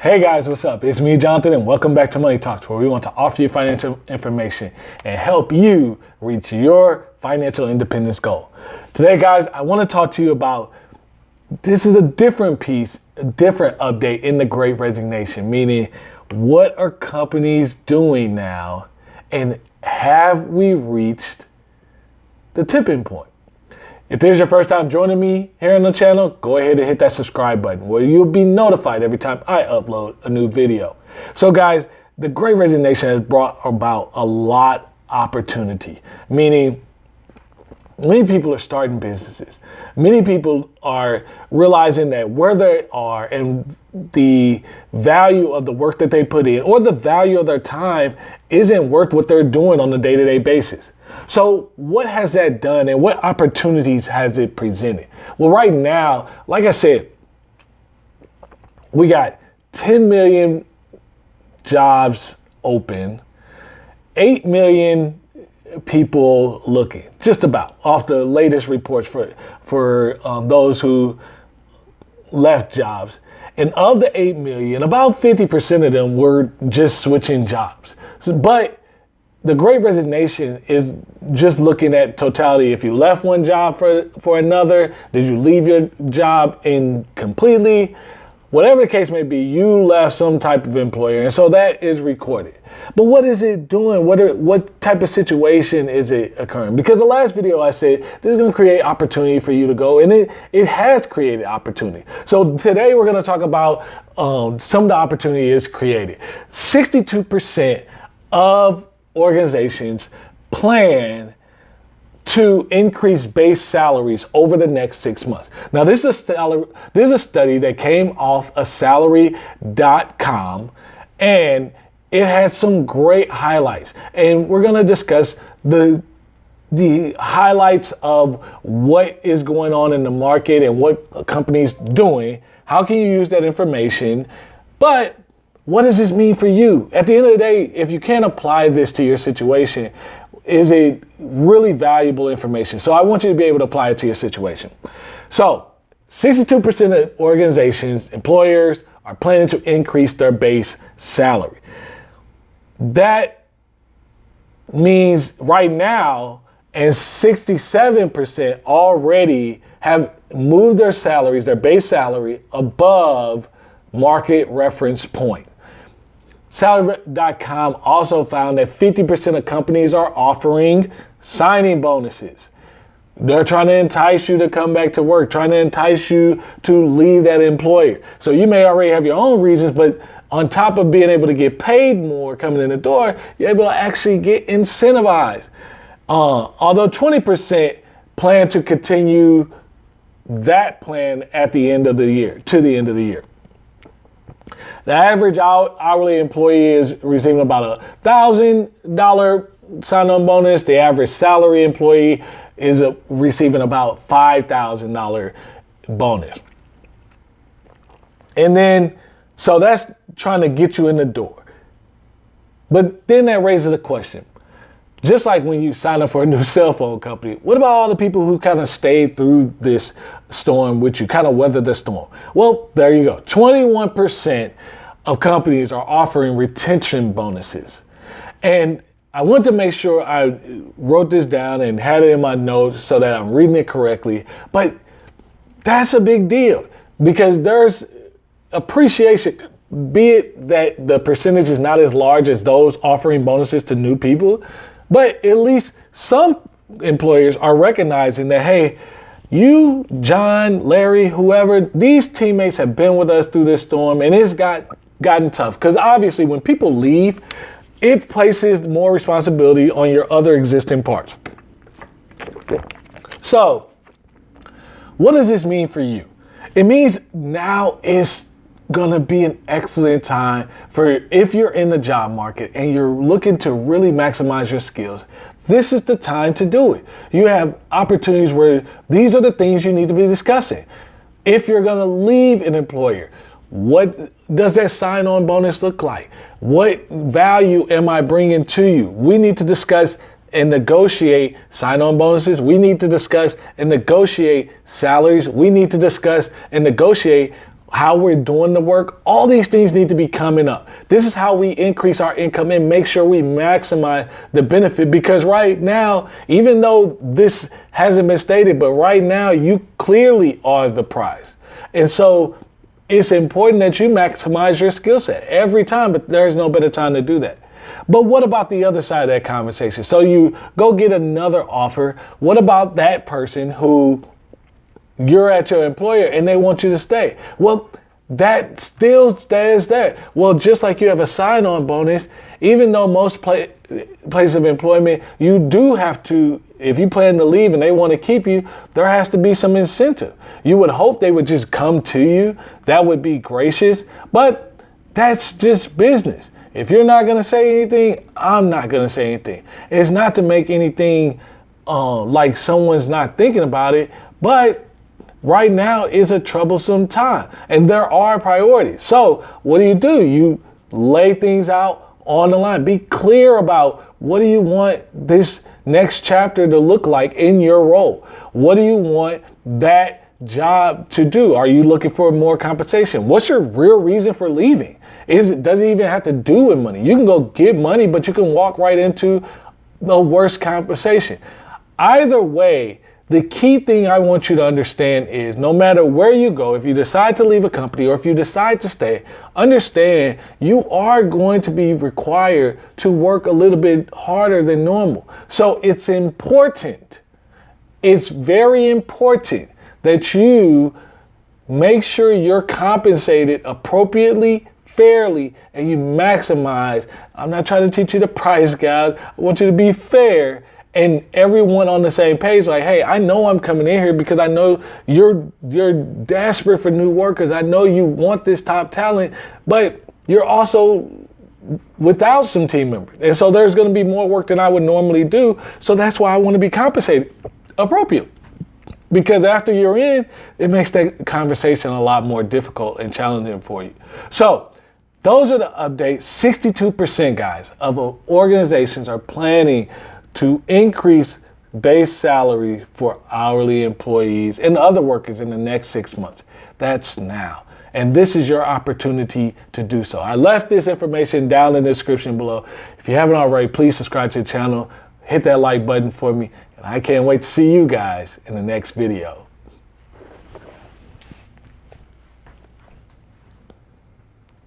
Hey guys, what's up? It's me, Jonathan, and welcome back to Money Talks, where we want to offer you financial information and help you reach your financial independence goal. Today, guys, I want to talk to you about this is a different piece, a different update in the Great Resignation, meaning what are companies doing now and have we reached the tipping point? If this is your first time joining me here on the channel, go ahead and hit that subscribe button where you'll be notified every time I upload a new video. So guys, the Great Resignation has brought about a lot of opportunity, meaning many people are starting businesses. Many people are realizing that where they are and the value of the work that they put in or the value of their time isn't worth what they're doing on a day-to-day basis. So what has that done and what opportunities has it presented? Well, right now, like I said, we got 10 million jobs open, 8 million people looking, just about, off the latest reports for those who left jobs. And of the 8 million, about 50% of them were just switching jobs. But the Great Resignation is just looking at totality. If you left one job for another, did you leave your job incompletely? Whatever the case may be, you left some type of employer, and so that is recorded. But what is it doing? What type of situation is it occurring? Because the last video I said, this is going to create opportunity for you to go, and it has created opportunity. So today we're going to talk about some of the opportunity is created. 62% of organizations plan to increase base salaries over the next 6 months. Now, this is a study that came off of salary.com, and it has some great highlights. And we're going to discuss the highlights of what is going on in the market and what a company's doing. How can you use that information? But what does this mean for you? At the end of the day, if you can't apply this to your situation, is it really valuable information? So I want you to be able to apply it to your situation. So 62% of organizations, employers, are planning to increase their base salary. That means right now, and 67% already have moved their salaries, their base salary, above market reference point. Salary.com also found that 50% of companies are offering signing bonuses. They're trying to entice you to come back to work, trying to entice you to leave that employer. So you may already have your own reasons, but on top of being able to get paid more coming in the door, you're able to actually get incentivized. Although 20% plan to continue that plan at the end of the year, to the end of the year. The average hourly employee is receiving about $1,000 sign-on bonus. The average salary employee is receiving about $5,000 bonus. And then, so that's trying to get you in the door. But then that raises a question. Just like when you sign up for a new cell phone company, what about all the people who kind of stayed through this storm with you, kind of weathered the storm? Well, there you go. 21% of companies are offering retention bonuses. And I want to make sure I wrote this down and had it in my notes so that I'm reading it correctly. But that's a big deal because there's appreciation, be it that the percentage is not as large as those offering bonuses to new people. But at least some employers are recognizing that, hey, you, John, Larry, whoever, these teammates have been with us through this storm, and it's gotten tough. Because obviously when people leave, it places more responsibility on your other existing parts. So what does this mean for you? It means now is gonna be an excellent time for if you're in the job market and you're looking to really maximize your skills. This is the time to do it. You have opportunities where these are the things you need to be discussing. If you're gonna leave an employer, what does that sign-on bonus look like? What value am I bringing to you? We need to discuss and negotiate sign-on bonuses. We need to discuss and negotiate salaries. We need to discuss and negotiate how we're doing the work, all these things need to be coming up. This is how we increase our income and make sure we maximize the benefit, because right now, even though this hasn't been stated, but right now you clearly are the prize. And so it's important that you maximize your skill set every time, but there's no better time to do that. But what about the other side of that conversation? So you go get another offer. What about that person who you're at your employer and they want you to stay? Well, that still stays there. Well, just like you have a sign-on bonus, even though most places of employment, you do have to, if you plan to leave and they want to keep you, there has to be some incentive. You would hope they would just come to you. That would be gracious, but that's just business. If you're not going to say anything, I'm not going to say anything. It's not to make anything like someone's not thinking about it, but right now is a troublesome time and there are priorities. So what do? You lay things out on the line. Be clear about what do you want this next chapter to look like in your role? What do you want that job to do? Are you looking for more compensation? What's your real reason for leaving? Does it even have to do with money? You can go get money, but you can walk right into the worst compensation. Either way, the key thing I want you to understand is no matter where you go, if you decide to leave a company or if you decide to stay, understand you are going to be required to work a little bit harder than normal. So it's important. It's very important that you make sure you're compensated appropriately, fairly, and you maximize. I'm not trying to teach you the price gouge. I want you to be fair and everyone on the same page. Like, hey, I know I'm coming in here because I know you're desperate for new workers. I know you want this top talent, but you're also without some team members. And so there's going to be more work than I would normally do. So that's why I want to be compensated appropriately. Because after you're in, it makes that conversation a lot more difficult and challenging for you. So those are the updates. 62%, guys, of organizations are planning to increase base salary for hourly employees and other workers in the next 6 months. That's now. And this is your opportunity to do so. I left this information down in the description below. If you haven't already, please subscribe to the channel. Hit that like button for me. And I can't wait to see you guys in the next video.